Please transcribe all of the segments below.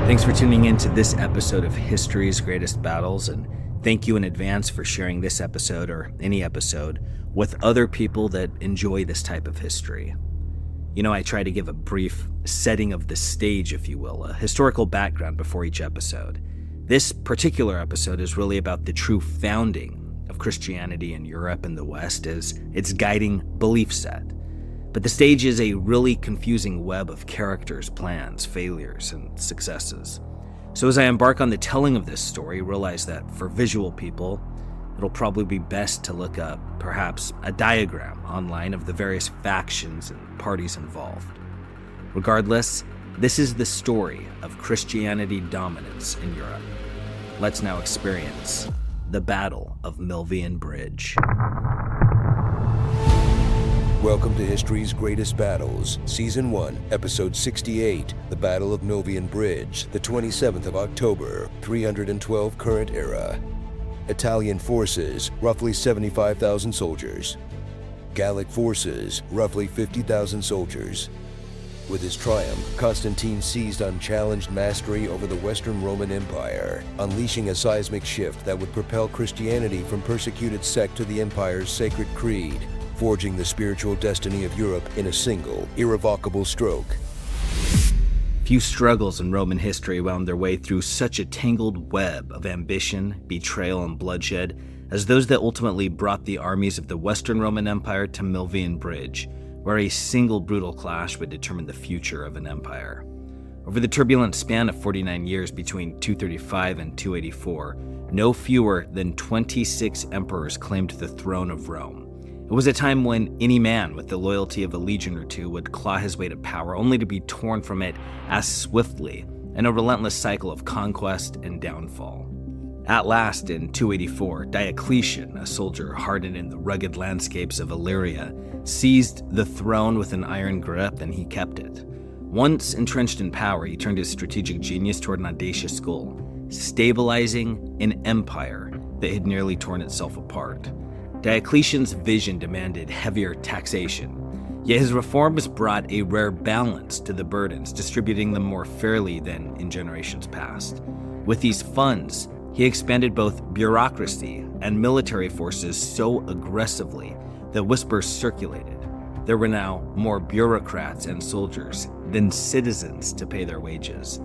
Thanks for tuning in to this episode of History's Greatest Battles, and thank you in advance for sharing this episode or any episode with other people that enjoy this type of history. You know, I try to give a brief setting of the stage, if you will, a historical background before each episode. This particular episode is really about the true founding of Christianity in Europe and the West as its guiding belief set. But the stage is a really confusing web of characters, plans, failures, and successes. So as I embark on the telling of this story, realize that for visual people, it'll probably be best to look up, perhaps, a diagram online of the various factions and parties involved. Regardless, this is the story of Christianity dominance in Europe. Let's now experience the Battle of Milvian Bridge. Welcome to History's Greatest Battles, Season 1, Episode 68, The Battle of Milvian Bridge, the 27th of October, 312 Current Era. Italian forces, roughly 75,000 soldiers. Gallic forces, roughly 50,000 soldiers. With his triumph, Constantine seized unchallenged mastery over the Western Roman Empire, unleashing a seismic shift that would propel Christianity from persecuted sect to the empire's sacred creed, forging the spiritual destiny of Europe in a single, irrevocable stroke. Few struggles in Roman history wound their way through such a tangled web of ambition, betrayal, and bloodshed as those that ultimately brought the armies of the Western Roman Empire to Milvian Bridge, where a single brutal clash would determine the future of an empire. Over the turbulent span of 49 years between 235 and 284, no fewer than 26 emperors claimed the throne of Rome. It was a time when any man with the loyalty of a legion or two would claw his way to power, only to be torn from it as swiftly in a relentless cycle of conquest and downfall. At last, in 284, Diocletian, a soldier hardened in the rugged landscapes of Illyria, seized the throne with an iron grip, and he kept it. Once entrenched in power, he turned his strategic genius toward an audacious goal: stabilizing an empire that had nearly torn itself apart. Diocletian's vision demanded heavier taxation, yet his reforms brought a rare balance to the burdens, distributing them more fairly than in generations past. With these funds, he expanded both bureaucracy and military forces so aggressively that whispers circulated. There were now more bureaucrats and soldiers than citizens to pay their wages.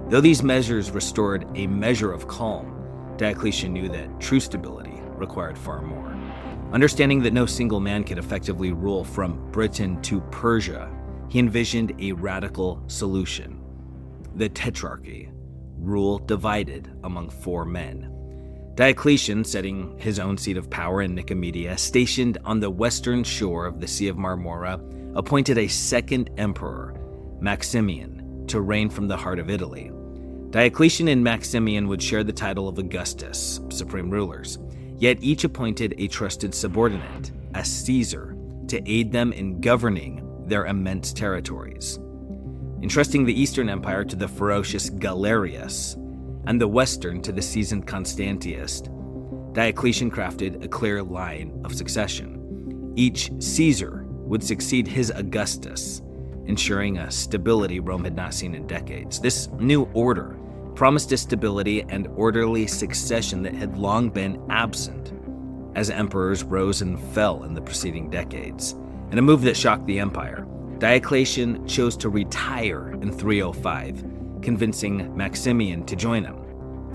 Though these measures restored a measure of calm, Diocletian knew that true stability required far more. Understanding that no single man could effectively rule from Britain to Persia, he envisioned a radical solution: the tetrarchy, rule divided among 4 men. Diocletian, setting his own seat of power in Nicomedia, stationed on the western shore of the Sea of Marmora, appointed a second emperor, Maximian, to reign from the heart of Italy. Diocletian and Maximian would share the title of Augustus, supreme rulers, yet each appointed a trusted subordinate, a Caesar, to aid them in governing their immense territories. Entrusting the Eastern Empire to the ferocious Galerius and the Western to the seasoned Constantius, Diocletian crafted a clear line of succession. Each Caesar would succeed his Augustus, ensuring a stability Rome had not seen in decades. This new order promised a stability and orderly succession that had long been absent as emperors rose and fell in the preceding decades. In a move that shocked the empire, Diocletian chose to retire in 305, convincing Maximian to join him.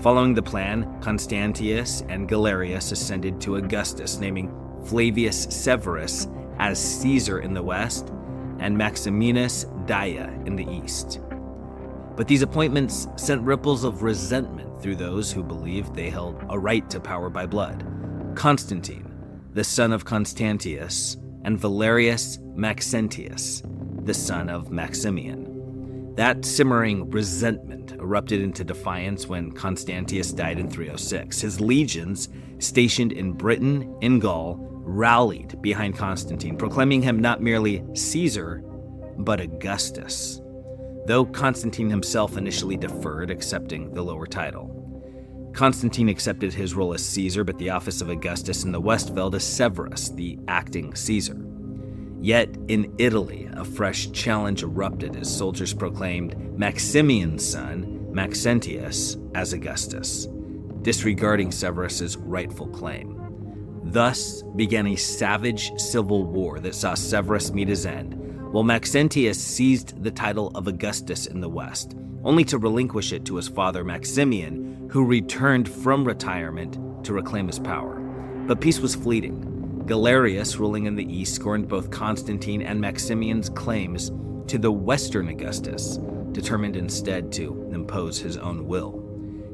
Following the plan, Constantius and Galerius ascended to Augustus, naming Flavius Severus as Caesar in the west and Maximinus Daia in the east. But these appointments sent ripples of resentment through those who believed they held a right to power by blood. Constantine, the son of Constantius, and Valerius Maxentius, the son of Maximian. That simmering resentment erupted into defiance when Constantius died in 306. His legions, stationed in Britain and Gaul, rallied behind Constantine, proclaiming him not merely Caesar, but Augustus, though Constantine himself initially deferred, accepting the lower title. Constantine accepted his role as Caesar, but the office of Augustus in the West fell to Severus, the acting Caesar. Yet in Italy, a fresh challenge erupted as soldiers proclaimed Maximian's son, Maxentius as Augustus, disregarding Severus's rightful claim. Thus began a savage civil war that saw Severus meet his end, while Maxentius seized the title of Augustus in the west, only to relinquish it to his father Maximian, who returned from retirement to reclaim his power. But peace was fleeting. Galerius, ruling in the east, scorned both Constantine and Maximian's claims to the western Augustus, determined instead to impose his own will.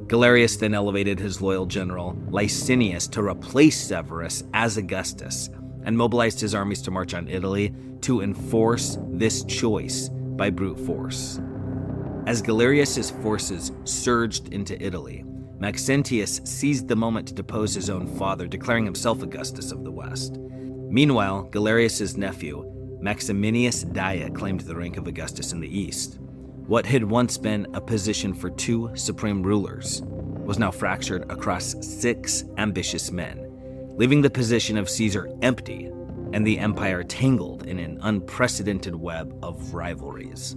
Galerius then elevated his loyal general Licinius to replace Severus as Augustus, and mobilized his armies to march on Italy to enforce this choice by brute force. As Galerius's forces surged into Italy, Maxentius seized the moment to depose his own father, declaring himself Augustus of the West. Meanwhile, Galerius's nephew, Maximinius Daia, claimed the rank of Augustus in the east. What had once been a position for two supreme rulers was now fractured across 6 ambitious men, leaving the position of Caesar empty and the empire tangled in an unprecedented web of rivalries.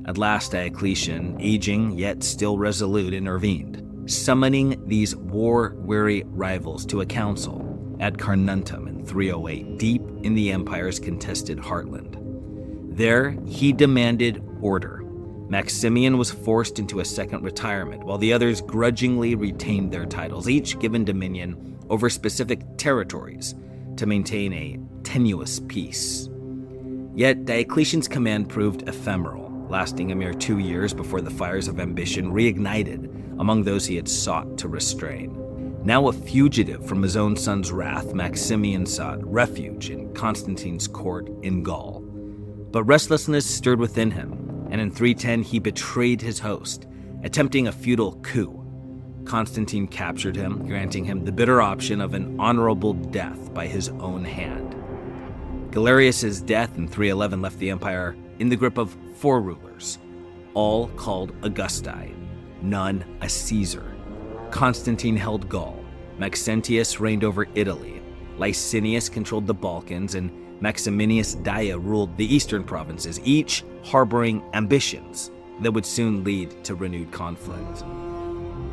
At last, Diocletian, aging yet still resolute, intervened, summoning these war-weary rivals to a council at Carnuntum in 308, deep in the empire's contested heartland. There, he demanded order. Maximian was forced into a second retirement, while the others grudgingly retained their titles, each given dominion over specific territories to maintain a tenuous peace. Yet Diocletian's command proved ephemeral, lasting a mere 2 years before the fires of ambition reignited among those he had sought to restrain. Now a fugitive from his own son's wrath, Maximian sought refuge in Constantine's court in Gaul. But restlessness stirred within him, and in 310 he betrayed his host, attempting a futile coup. Constantine captured him, granting him the bitter option of an honorable death by his own hand. Galerius's death in 311 left the empire in the grip of 4 rulers, all called Augusti, none a Caesar. Constantine held Gaul, Maxentius reigned over Italy, Licinius controlled the Balkans, and Maximinius Daia ruled the eastern provinces, each harboring ambitions that would soon lead to renewed conflict.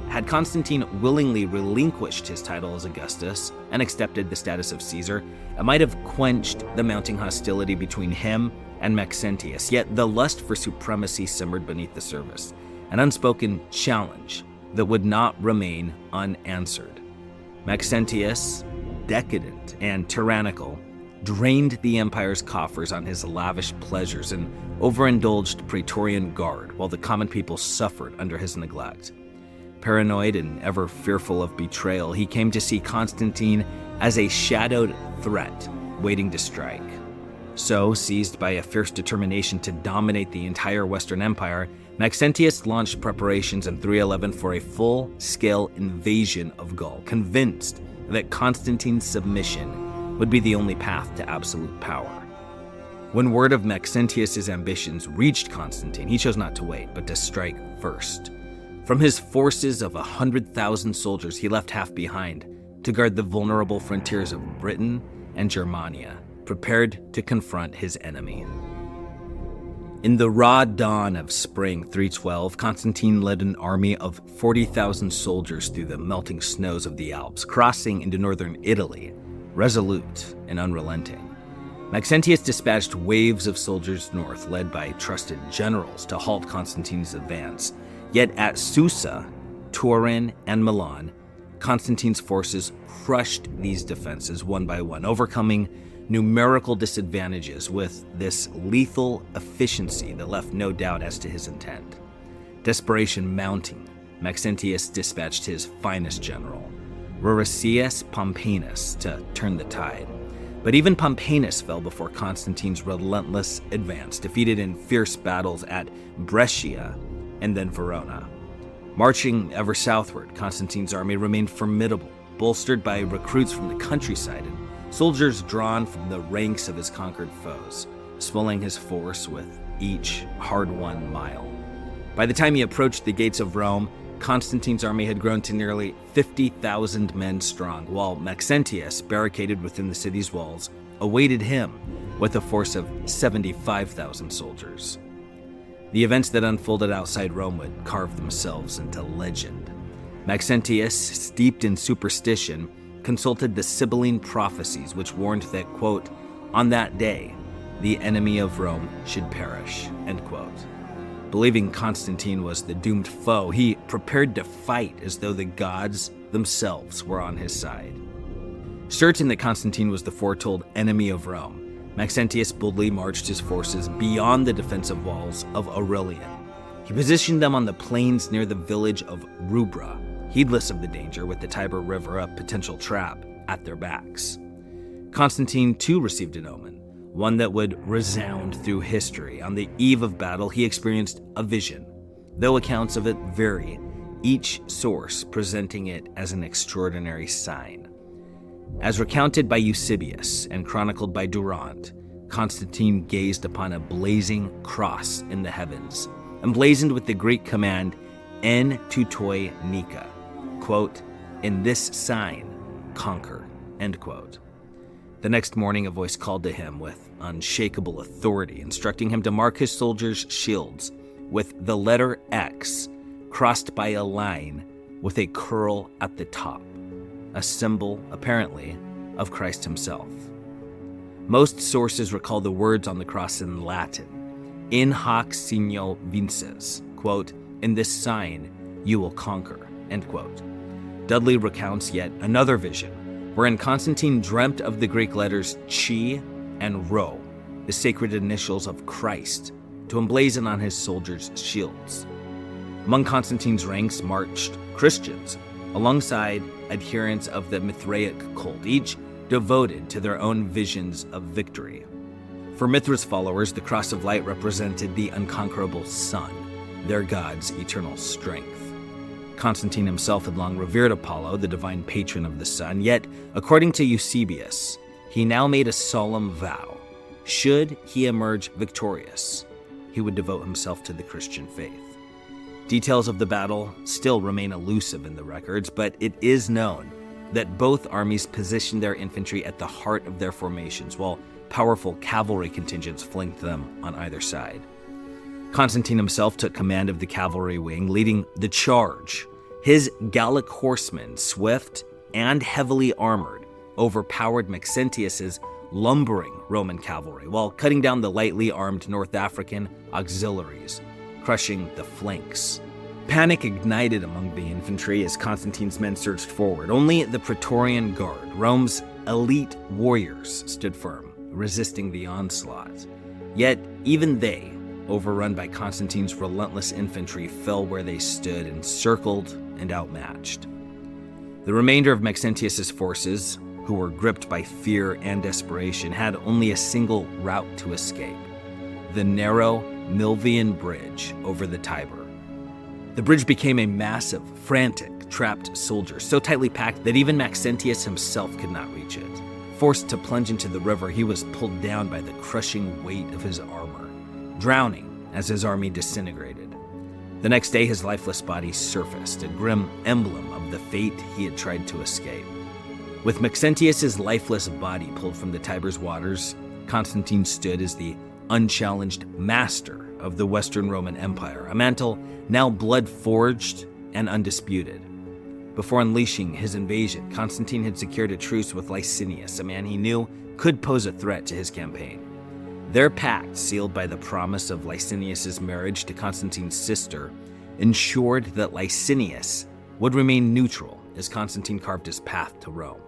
Had Constantine willingly relinquished his title as Augustus and accepted the status of Caesar, it might have quenched the mounting hostility between him and Maxentius, yet the lust for supremacy simmered beneath the surface, an unspoken challenge that would not remain unanswered. Maxentius, decadent and tyrannical, drained the empire's coffers on his lavish pleasures and overindulged Praetorian guard, while the common people suffered under his neglect. Paranoid and ever fearful of betrayal, he came to see Constantine as a shadowed threat waiting to strike. So, seized by a fierce determination to dominate the entire Western Empire, Maxentius launched preparations in 311 for a full-scale invasion of Gaul, convinced that Constantine's submission would be the only path to absolute power. When word of Maxentius's ambitions reached Constantine, he chose not to wait, but to strike first. From his forces of 100,000 soldiers, he left half behind to guard the vulnerable frontiers of Britain and Germania, prepared to confront his enemy. In the raw dawn of spring 312, Constantine led an army of 40,000 soldiers through the melting snows of the Alps, crossing into northern Italy, resolute and unrelenting. Maxentius dispatched waves of soldiers north, led by trusted generals, to halt Constantine's advance. Yet at Susa, Turin, and Milan, Constantine's forces crushed these defenses one by one, overcoming numerical disadvantages with this lethal efficiency that left no doubt as to his intent. Desperation mounting, Maxentius dispatched his finest general, Ruricius Pompanus, to turn the tide. But even Pompanus fell before Constantine's relentless advance, defeated in fierce battles at Brescia and then Verona. Marching ever southward, Constantine's army remained formidable, bolstered by recruits from the countryside and soldiers drawn from the ranks of his conquered foes, swelling his force with each hard-won mile. By the time he approached the gates of Rome, Constantine's army had grown to nearly 50,000 men strong, while Maxentius, barricaded within the city's walls, awaited him with a force of 75,000 soldiers. The events that unfolded outside Rome would carve themselves into legend. Maxentius, steeped in superstition, consulted the Sibylline prophecies which warned that, quote, "On that day, the enemy of Rome should perish," end quote. Believing Constantine was the doomed foe, he prepared to fight as though the gods themselves were on his side. Certain that Constantine was the foretold enemy of Rome, Maxentius boldly marched his forces beyond the defensive walls of Aurelian. He positioned them on the plains near the village of Rubra, heedless of the danger with the Tiber River, a potential trap, at their backs. Constantine too received an omen, one that would resound through history. On the eve of battle, he experienced a vision, though accounts of it vary, each source presenting it as an extraordinary sign. As recounted by Eusebius and chronicled by Durant, Constantine gazed upon a blazing cross in the heavens, emblazoned with the Greek command en tutoi nika, quote, "In this sign, conquer," end quote. The next morning, a voice called to him with unshakable authority, instructing him to mark his soldiers' shields with the letter X crossed by a line with a curl at the top, a symbol, apparently, of Christ himself. Most sources recall the words on the cross in Latin, "In hoc signo vinces," quote, "In this sign you will conquer," end quote. Dudley recounts yet another vision, wherein Constantine dreamt of the Greek letters Chi and Rho, the sacred initials of Christ, to emblazon on his soldiers' shields. Among Constantine's ranks marched Christians, alongside adherents of the Mithraic cult, each devoted to their own visions of victory. For Mithra's followers, the cross of light represented the unconquerable sun, their god's eternal strength. Constantine himself had long revered Apollo, the divine patron of the sun, yet, according to Eusebius, he now made a solemn vow. Should he emerge victorious, he would devote himself to the Christian faith. Details of the battle still remain elusive in the records, but it is known that both armies positioned their infantry at the heart of their formations, while powerful cavalry contingents flanked them on either side. Constantine himself took command of the cavalry wing, leading the charge. His Gallic horsemen, swift and heavily armored, overpowered Maxentius's lumbering Roman cavalry, while cutting down the lightly armed North African auxiliaries, crushing the flanks. Panic ignited among the infantry as Constantine's men surged forward. Only the Praetorian Guard, Rome's elite warriors, stood firm, resisting the onslaught. Yet even they, overrun by Constantine's relentless infantry, fell where they stood, encircled and outmatched. The remainder of Maxentius's forces, who were gripped by fear and desperation, had only a single route to escape: the narrow Milvian bridge over the Tiber. The bridge became a massive, frantic, trapped soldier, so tightly packed that even Maxentius himself could not reach it. Forced to plunge into the river, he was pulled down by the crushing weight of his armor, drowning as his army disintegrated. The next day, his lifeless body surfaced, a grim emblem of the fate he had tried to escape. With Maxentius's lifeless body pulled from the Tiber's waters, Constantine stood as the unchallenged master of the Western Roman Empire, a mantle now blood-forged and undisputed. Before unleashing his invasion, Constantine had secured a truce with Licinius, a man he knew could pose a threat to his campaign. Their pact, sealed by the promise of Licinius's marriage to Constantine's sister, ensured that Licinius would remain neutral as Constantine carved his path to Rome.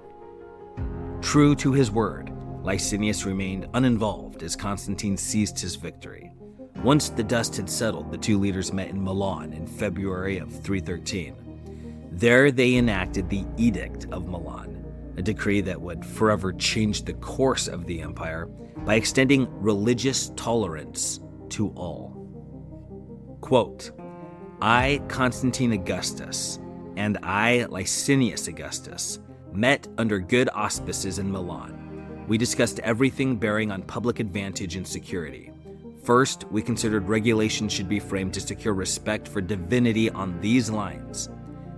True to his word, Licinius remained uninvolved as Constantine seized his victory. Once the dust had settled, the two leaders met in Milan in February of 313. There they enacted the Edict of Milan, a decree that would forever change the course of the empire by extending religious tolerance to all. Quote, "I, Constantine Augustus, and I, Licinius Augustus, met under good auspices in Milan. We discussed everything bearing on public advantage and security. First, we considered regulations should be framed to secure respect for divinity on these lines: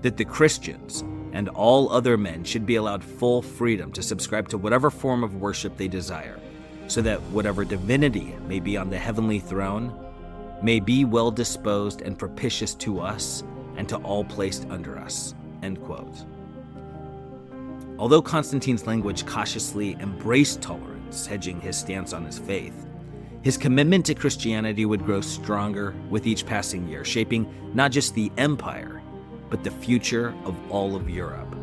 that the Christians and all other men should be allowed full freedom to subscribe to whatever form of worship they desire, so that whatever divinity may be on the heavenly throne may be well disposed and propitious to us and to all placed under us." End quote. Although Constantine's language cautiously embraced tolerance, hedging his stance on his faith, his commitment to Christianity would grow stronger with each passing year, shaping not just the empire, but the future of all of Europe.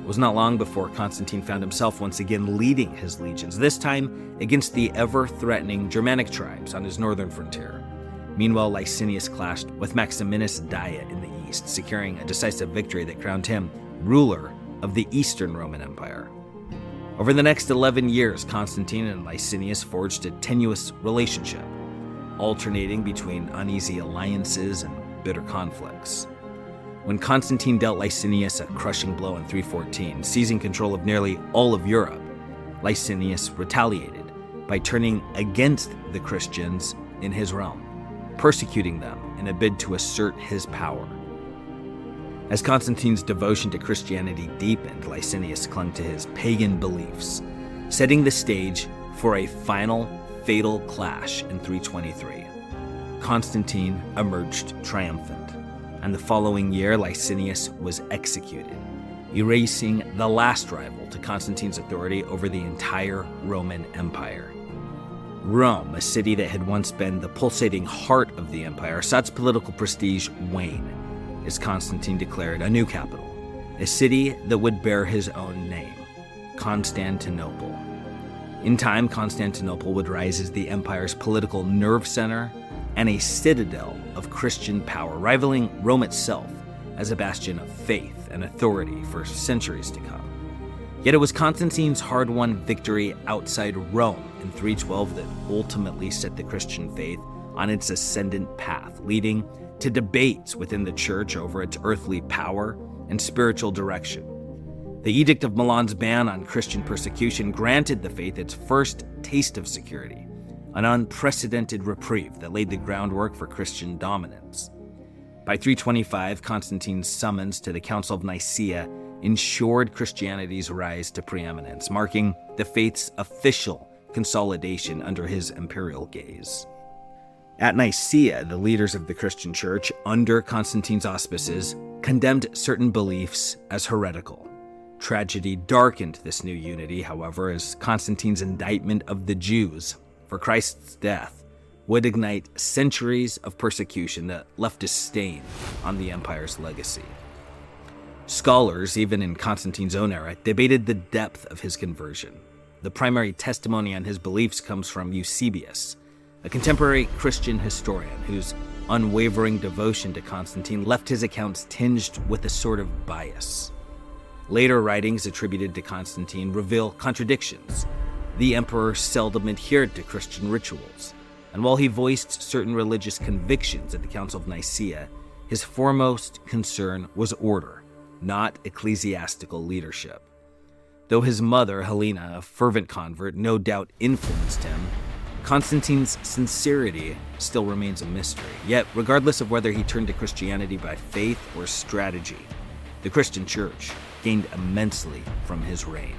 It was not long before Constantine found himself once again leading his legions, this time against the ever-threatening Germanic tribes on his northern frontier. Meanwhile, Licinius clashed with Maximinus Daia in the east, securing a decisive victory that crowned him ruler of the Eastern Roman Empire. Over the next 11 years, Constantine and Licinius forged a tenuous relationship, alternating between uneasy alliances and bitter conflicts. When Constantine dealt Licinius a crushing blow in 314, seizing control of nearly all of Europe, Licinius retaliated by turning against the Christians in his realm, persecuting them in a bid to assert his power. As Constantine's devotion to Christianity deepened, Licinius clung to his pagan beliefs, setting the stage for a final, fatal clash in 323. Constantine emerged triumphant, and the following year Licinius was executed, erasing the last rival to Constantine's authority over the entire Roman Empire. Rome, a city that had once been the pulsating heart of the empire, saw its political prestige wane as Constantine declared a new capital, a city that would bear his own name, Constantinople. In time, Constantinople would rise as the empire's political nerve center and a citadel of Christian power, rivaling Rome itself as a bastion of faith and authority for centuries to come. Yet it was Constantine's hard-won victory outside Rome in 312 that ultimately set the Christian faith on its ascendant path, leading to debates within the church over its earthly power and spiritual direction. The Edict of Milan's ban on Christian persecution granted the faith its first taste of security, an unprecedented reprieve that laid the groundwork for Christian dominance. By 325, Constantine's summons to the Council of Nicaea ensured Christianity's rise to preeminence, marking the faith's official consolidation under his imperial gaze. At Nicaea, the leaders of the Christian church, under Constantine's auspices, condemned certain beliefs as heretical. Tragedy darkened this new unity, however, as Constantine's indictment of the Jews for Christ's death would ignite centuries of persecution that left a stain on the empire's legacy. Scholars, even in Constantine's own era, debated the depth of his conversion. The primary testimony on his beliefs comes from Eusebius, a contemporary Christian historian whose unwavering devotion to Constantine left his accounts tinged with a sort of bias. Later writings attributed to Constantine reveal contradictions. The emperor seldom adhered to Christian rituals, and while he voiced certain religious convictions at the Council of Nicaea, his foremost concern was order, not ecclesiastical leadership. Though his mother, Helena, a fervent convert, no doubt influenced him, Constantine's sincerity still remains a mystery. Yet, regardless of whether he turned to Christianity by faith or strategy, the Christian church gained immensely from his reign.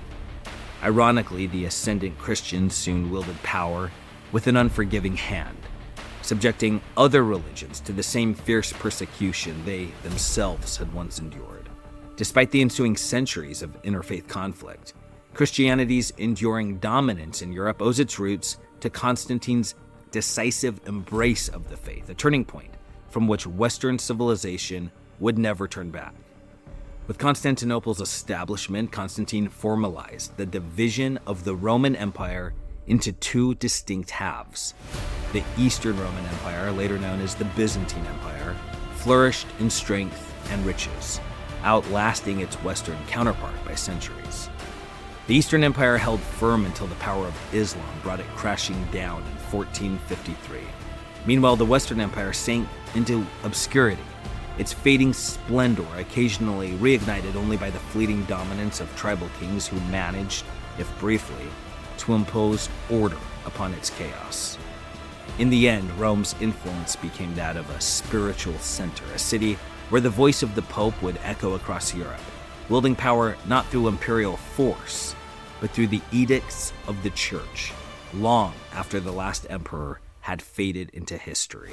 Ironically, the ascendant Christians soon wielded power with an unforgiving hand, subjecting other religions to the same fierce persecution they themselves had once endured. Despite the ensuing centuries of interfaith conflict, Christianity's enduring dominance in Europe owes its roots to Constantine's decisive embrace of the faith, a turning point from which Western civilization would never turn back. With Constantinople's establishment, Constantine formalized the division of the Roman Empire into two distinct halves. The Eastern Roman Empire, later known as the Byzantine Empire, flourished in strength and riches, outlasting its Western counterpart by centuries. The Eastern Empire held firm until the power of Islam brought it crashing down in 1453. Meanwhile, the Western Empire sank into obscurity, its fading splendor occasionally reignited only by the fleeting dominance of tribal kings who managed, if briefly, to impose order upon its chaos. In the end, Rome's influence became that of a spiritual center, a city where the voice of the Pope would echo across Europe, wielding power not through imperial force, but through the edicts of the Church, long after the last emperor had faded into history.